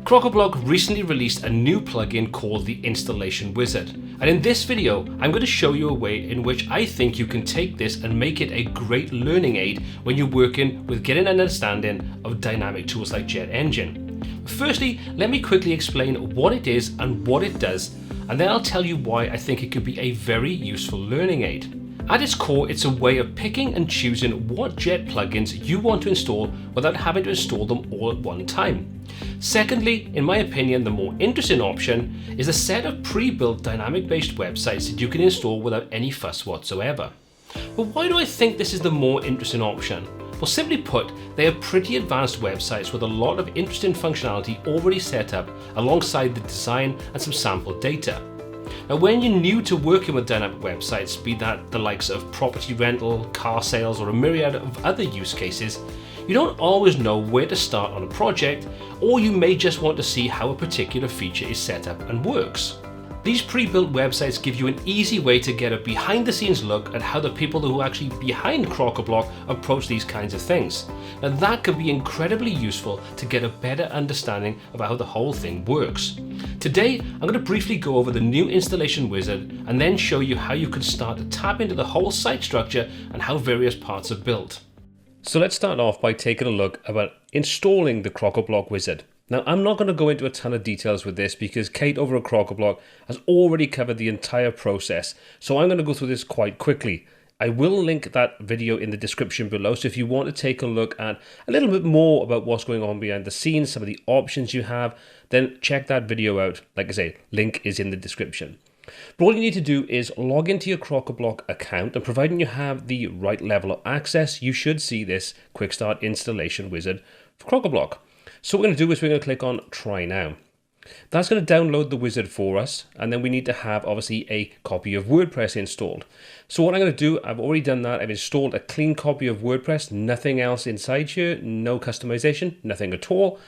Crocoblock recently released a new plugin called the Installation Wizard, and in this video I'm going to show you a way in which I think you can take this and make it a great learning aid when you're working with getting an understanding of dynamic tools like Jet Engine. Firstly, let me quickly explain what it is and what it does, and then I'll tell you why I think it could be a very useful learning aid. At its core, it's a way of picking and choosing what Jet plugins you want to install without having to install them all at one time. Secondly, in my opinion, the more interesting option is a set of pre-built dynamic-based websites that you can install without any fuss whatsoever. But why do I think this is the more interesting option? Well, simply put, they are pretty advanced websites with a lot of interesting functionality already set up alongside the design and some sample data. Now, when you're new to working with dynamic websites, be that the likes of property rental, car sales, or a myriad of other use cases, you don't always know where to start on a project, or you may just want to see how a particular feature is set up and works. These pre-built websites give you an easy way to get a behind-the-scenes look at how the people who are actually behind Crocoblock approach these kinds of things. Now, that could be incredibly useful to get a better understanding about how the whole thing works. Today, I'm going to briefly go over the new Installation Wizard and then show you how you can start to tap into the whole site structure and how various parts are built. So let's start off by taking a look about installing the Crocoblock Wizard. Now, I'm not going to go into a ton of details with this because Kate over at Crocoblock has already covered the entire process, so I'm going to go through this quite quickly. I will link that video in the description below, so if you want to take a look at a little bit more about what's going on behind the scenes, some of the options you have, then check that video out. Like I say, link is in the description. But all you need to do is log into your Crocoblock account, and providing you have the right level of access, you should see this Quick Start Installation Wizard for Crocoblock. So what we're going to do is we're going to click on Try Now. That's going to download the wizard for us, and then we need to have obviously a copy of WordPress installed. So what I'm going to do, I've already done that. I've installed a clean copy of WordPress, nothing else inside here, no customization, nothing at all.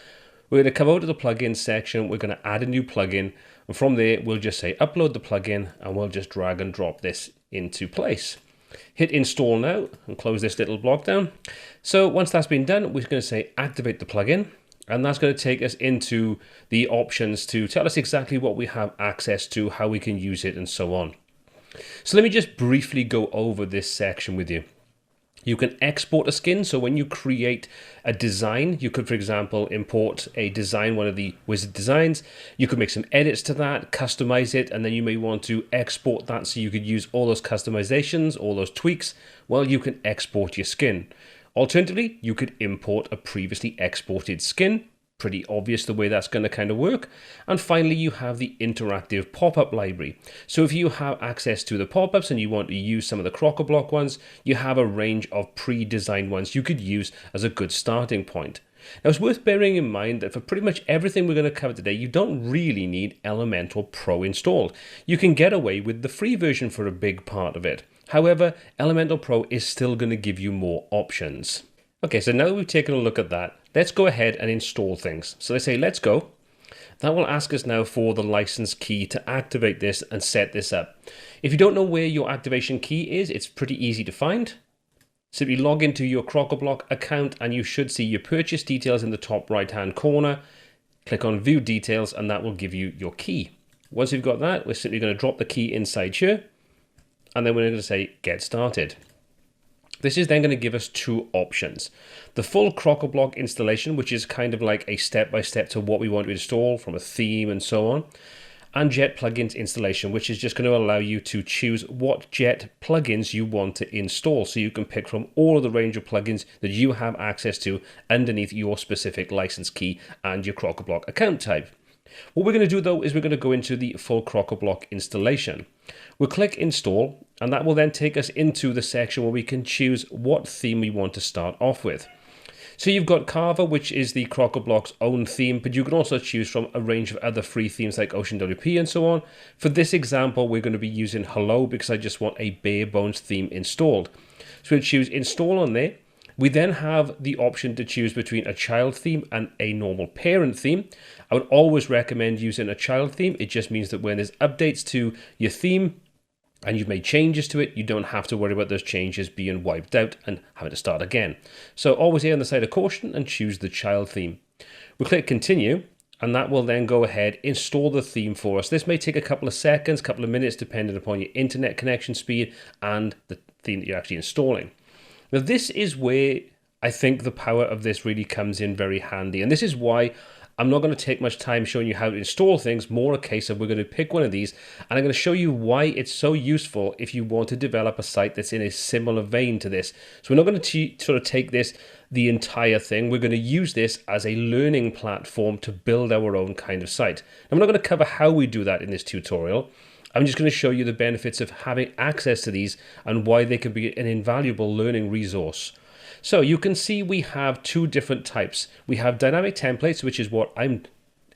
We're going to come over to the plugin section, we're going to add a new plugin, and from there we'll just say upload the plugin, and we'll just drag and drop this into place. Hit install now and close this little block down. So once that's been done, we're going to say activate the plugin. And that's going to take us into the options to tell us exactly what we have access to, how we can use it, and so on. So let me just briefly go over this section with you. You can export a skin, so when you create a design, you could, for example, import a design, one of the wizard designs. You could make some edits to that, customize it, and then you may want to export that so you could use all those customizations, all those tweaks. Well, you can export your skin. Alternatively, you could import a previously exported skin. Pretty obvious the way that's going to kind of work. And finally, you have the interactive pop-up library. So if you have access to the pop-ups and you want to use some of the Crocoblock ones, you have a range of pre-designed ones you could use as a good starting point. Now, it's worth bearing in mind that for pretty much everything we're going to cover today, you don't really need Elementor Pro installed. You can get away with the free version for a big part of it. However, Elementor Pro is still going to give you more options. Okay, so now that we've taken a look at that, let's go ahead and install things. So let's say let's go. That will ask us now for the license key to activate this and set this up. If you don't know where your activation key is, it's pretty easy to find. Simply log into your Crocoblock account and you should see your purchase details in the top right hand corner. Click on View Details and that will give you your key. Once you've got that, we're simply going to drop the key inside here. And then we're going to say get started. This is then going to give us two options. The full Crocoblock installation, which is kind of like a step-by-step to what we want to install from a theme and so on. And Jet plugins installation, which is just going to allow you to choose what Jet plugins you want to install. So you can pick from all of the range of plugins that you have access to underneath your specific license key and your Crocoblock account type. What we're going to do though is we're going to go into the full Crocoblock installation. We'll click install and that will then take us into the section where we can choose what theme we want to start off with. So you've got Carver, which is the Crocoblock's own theme, but you can also choose from a range of other free themes like Ocean WP and so on. For this example, we're going to be using Hello because I just want a bare bones theme installed. So we'll choose install on there. We then have the option to choose between a child theme and a normal parent theme. I would always recommend using a child theme. It just means that when there's updates to your theme and you've made changes to it, you don't have to worry about those changes being wiped out and having to start again. So always err on the side of caution and choose the child theme. We'll click continue and that will then go ahead, install the theme for us. This may take a couple of seconds, couple of minutes, depending upon your internet connection speed and the theme that you're actually installing. Now, this is where I think the power of this really comes in very handy. And this is why I'm not going to take much time showing you how to install things, more a case of we're going to pick one of these and I'm going to show you why it's so useful if you want to develop a site that's in a similar vein to this. So we're not going to sort of take this, the entire thing. We're going to use this as a learning platform to build our own kind of site. I'm not going to cover how we do that in this tutorial. I'm just going to show you the benefits of having access to these and why they can be an invaluable learning resource. So you can see we have two different types. We have dynamic templates, which is what I'm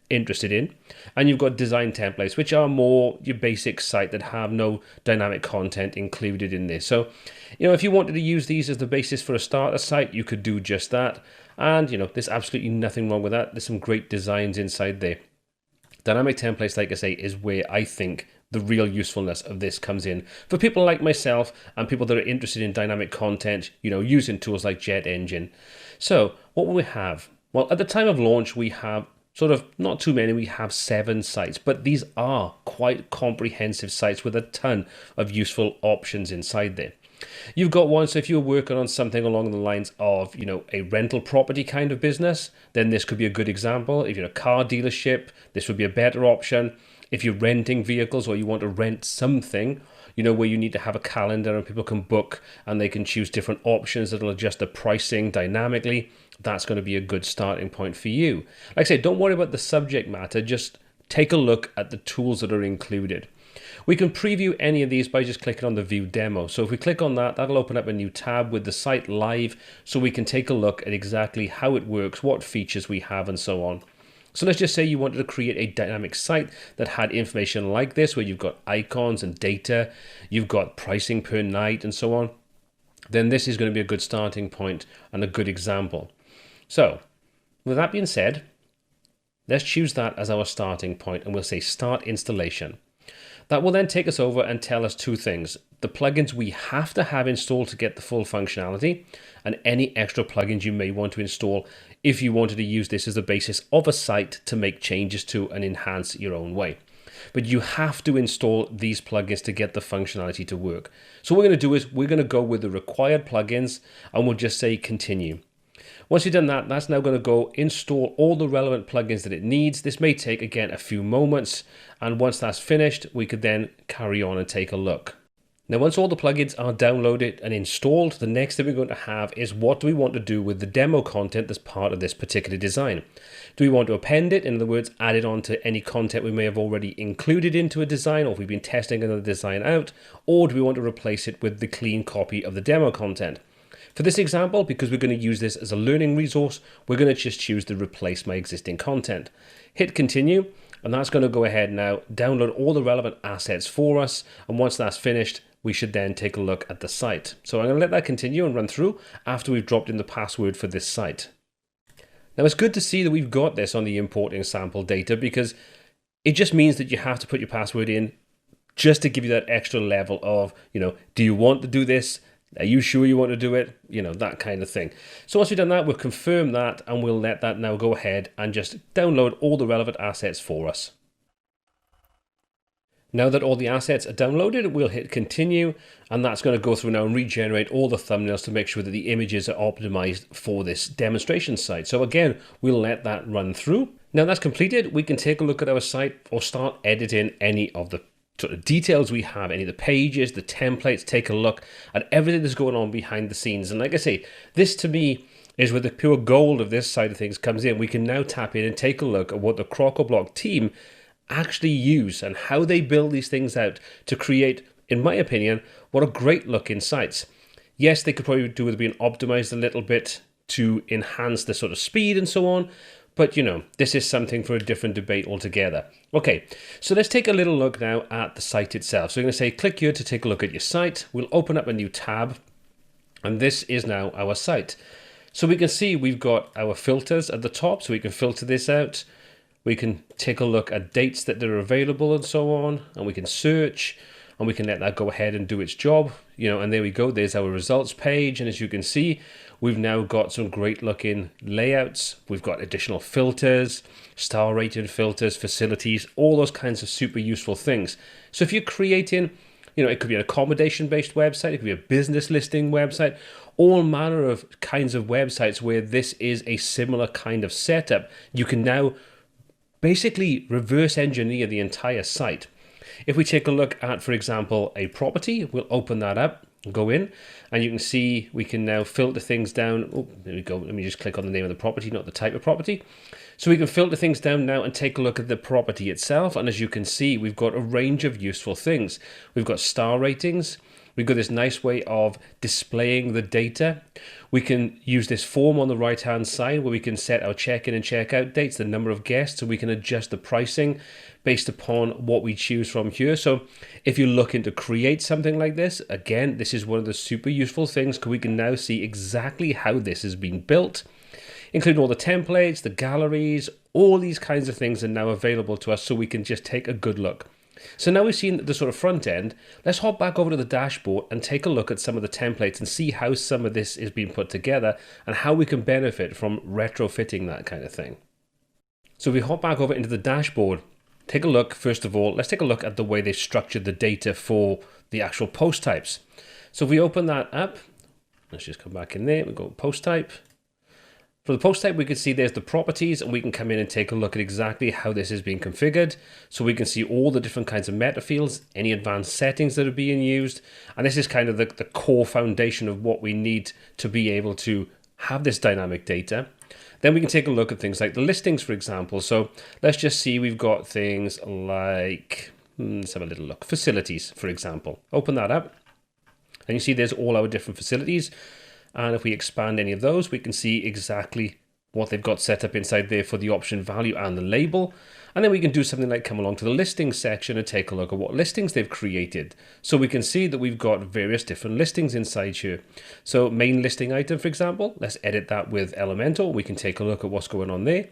interested in, and you've got design templates, which are more your basic site that have no dynamic content included in this. So, if you wanted to use these as the basis for a starter site, you could do just that. And, there's absolutely nothing wrong with that. There's some great designs inside there. Dynamic templates, like I say, is where I think the real usefulness of this comes in for people like myself and people that are interested in dynamic content, using tools like Jet Engine. So what will we have? Well, at the time of launch, we have sort of not too many. We have 7 sites, but these are quite comprehensive sites with a ton of useful options inside there. You've got one, so if you're working on something along the lines of, a rental property kind of business, then this could be a good example. If you're a car dealership, this would be a better option. If you're renting vehicles or you want to rent something, where you need to have a calendar and people can book and they can choose different options that'll adjust the pricing dynamically, that's going to be a good starting point for you. Like I said, don't worry about the subject matter, just take a look at the tools that are included. We can preview any of these by just clicking on the View Demo. So if we click on that, that'll open up a new tab with the site live so we can take a look at exactly how it works, what features we have, and so on. So let's just say you wanted to create a dynamic site that had information like this, where you've got icons and data, you've got pricing per night and so on. Then this is going to be a good starting point and a good example. So with that being said, let's choose that as our starting point and we'll say Start Installation. That will then take us over and tell us 2 things. The plugins we have to have installed to get the full functionality, and any extra plugins you may want to install if you wanted to use this as the basis of a site to make changes to and enhance your own way. But you have to install these plugins to get the functionality to work. So what we're going to do is we're going to go with the required plugins and we'll just say continue. Once you've done that, that's now going to go install all the relevant plugins that it needs. This may take, again, a few moments. And once that's finished, we could then carry on and take a look. Now, once all the plugins are downloaded and installed, the next thing we're going to have is what do we want to do with the demo content that's part of this particular design? Do we want to append it? In other words, add it on to any content we may have already included into a design, or if we've been testing another design out, or do we want to replace it with the clean copy of the demo content? For this example, because we're going to use this as a learning resource, we're going to just choose to replace my existing content. Hit continue, and that's going to go ahead now, download all the relevant assets for us, and once that's finished, we should then take a look at the site. So I'm going to let that continue and run through after we've dropped in the password for this site. Now it's good to see that we've got this on the importing sample data, because it just means that you have to put your password in just to give you that extra level of, do you want to do this? Are you sure you want to do it? That kind of thing. So once we've done that, we'll confirm that and we'll let that now go ahead and just download all the relevant assets for us. Now that all the assets are downloaded, we'll hit continue, and that's going to go through now and regenerate all the thumbnails to make sure that the images are optimized for this demonstration site. So again, we'll let that run through. Now that's completed, we can take a look at our site or start editing any of the sort of details we have, any of the pages, the templates, take a look at everything that's going on behind the scenes. And like I say, this to me is where the pure gold of this side of things comes in. We can now tap in and take a look at what the Crocoblock team actually use and how they build these things out to create, in my opinion, what a great looking sites. Yes, they could probably do with being optimized a little bit to enhance the sort of speed and so on, but this is something for a different debate altogether. Okay, so let's take a little look now at the site itself. So we're going to say click here to take a look at your site. We'll open up a new tab, and this is now our site. So we can see we've got our filters at the top, so we can filter this out. We can take a look at dates that are available and so on, and we can search, and we can let that go ahead and do its job, and there we go. There's our results page, and as you can see, We've now got some great looking layouts. We've got additional filters, star rated filters, facilities, all those kinds of super useful things. So if you're creating, it could be an accommodation based website, it could be a business listing website, all manner of kinds of websites where this is a similar kind of setup. You can now basically reverse engineer the entire site. If we take a look at, for example, a property, we'll open that up, go in, and you can see we can now filter things down. Oh, there we go. Let me just click on the name of the property, not the type of property. So we can filter things down now and take a look at the property itself. And as you can see, we've got a range of useful things. We've got star ratings. We've got this nice way of displaying the data. We can use this form on the right-hand side where we can set our check-in and check-out dates, the number of guests, so we can adjust the pricing based upon what we choose from here. So if you're looking to create something like this, again, this is one of the super useful things because we can now see exactly how this has been built, including all the templates, the galleries, all these kinds of things are now available to us so we can just take a good look. So now we've seen the sort of front end, let's hop back over to the dashboard and take a look at some of the templates and see how some of this is being put together and how we can benefit from retrofitting that kind of thing. So if we hop back over into the dashboard, take a look, first of all, let's take a look at the way they've structured the data for the actual post types. So if we open that up, let's just come back in there, we go post type. For the post type, we can see there's the properties and we can come in and take a look at exactly how this is being configured. So we can see all the different kinds of meta fields, any advanced settings that are being used. And this is kind of the core foundation of what we need to be able to have this dynamic data. Then we can take a look at things like the listings, for example. So let's just see, we've got things like, let's have a little look, facilities, for example. Open that up and you see there's all our different facilities. And if we expand any of those, we can see exactly what they've got set up inside there for the option value and the label. And then we can do something like come along to the listings section and take a look at what listings they've created. So we can see that we've got various different listings inside here. So main listing item, for example, let's edit that with Elementor. We can take a look at what's going on there.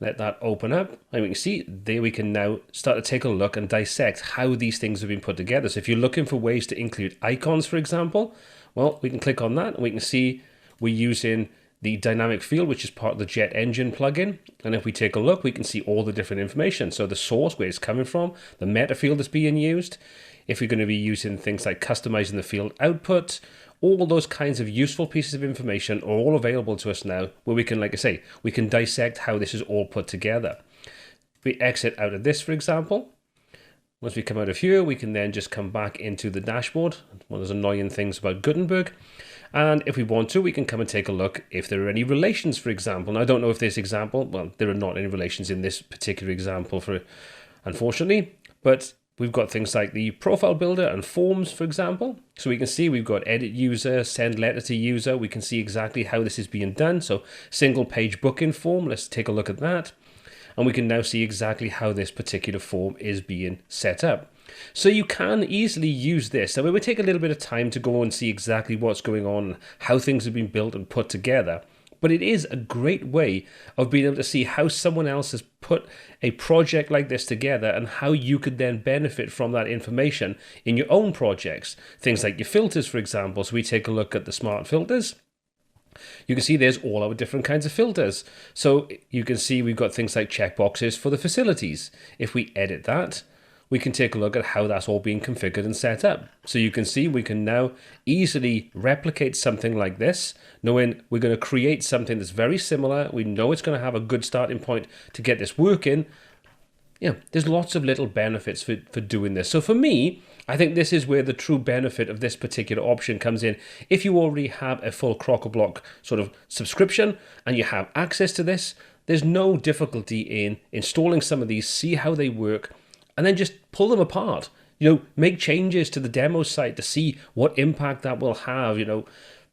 Let that open up and we can see there we can now start to take a look and dissect how these things have been put together. So if you're looking for ways to include icons, for example, well, we can click on that and we can see we're using the dynamic field, which is part of the Jet Engine plugin. And if we take a look, we can see all the different information. So the source, where it's coming from, the meta field that's being used. If we're going to be using things like customizing the field output, all those kinds of useful pieces of information are all available to us now where we can, like I say, we can dissect how this is all put together. If we exit out of this, for example, once we come out of here, we can then just come back into the dashboard. One of those annoying things about Gutenberg. And if we want to, we can come and take a look if there are any relations, for example. Now, I don't know if this example, well, there are not any relations in this particular example, unfortunately, but we've got things like the profile builder and forms, for example. So we can see we've got edit user, send letter to user. We can see exactly how this is being done. So single page booking form, let's take a look at that. And we can now see exactly how this particular form is being set up. So you can easily use this. So it would take a little bit of time to go and see exactly what's going on, how things have been built and put together. But it is a great way of being able to see how someone else has put a project like this together and how you could then benefit from that information in your own projects. Things like your filters, for example. So we take a look at the smart filters. You can see there's all our different kinds of filters. So you can see we've got things like checkboxes for the facilities. If we edit that, we can take a look at how that's all being configured and set up. So you can see we can now easily replicate something like this, knowing we're going to create something that's very similar. We know it's going to have a good starting point to get this working. Yeah, there's lots of little benefits for doing this. So for me, I think this is where the true benefit of this particular option comes in. If you already have a full Crocoblock sort of subscription and you have access to this, there's no difficulty in installing some of these, see how they work, and then just pull them apart. Make changes to the demo site to see what impact that will have.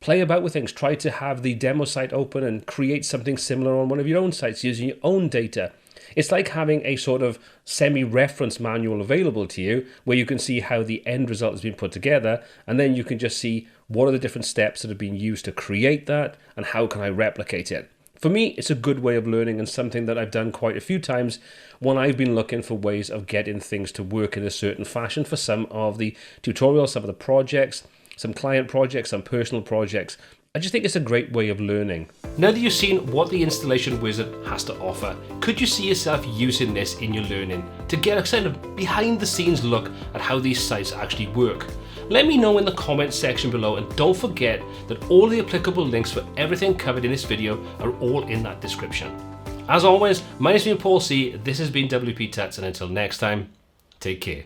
Play about with things. Try to have the demo site open and create something similar on one of your own sites using your own data. It's like having a sort of semi-reference manual available to you where you can see how the end result has been put together, and then you can just see what are the different steps that have been used to create that and how can I replicate it. For me, it's a good way of learning and something that I've done quite a few times when I've been looking for ways of getting things to work in a certain fashion for some of the tutorials, some of the projects, some client projects, some personal projects. I just think it's a great way of learning. Now that you've seen what the Installation Wizard has to offer, could you see yourself using this in your learning to get a kind of behind the scenes look at how these sites actually work? Let me know in the comments section below, and don't forget that all the applicable links for everything covered in this video are all in that description. As always, my name's been Paul C, this has been WPTuts, and until next time, take care.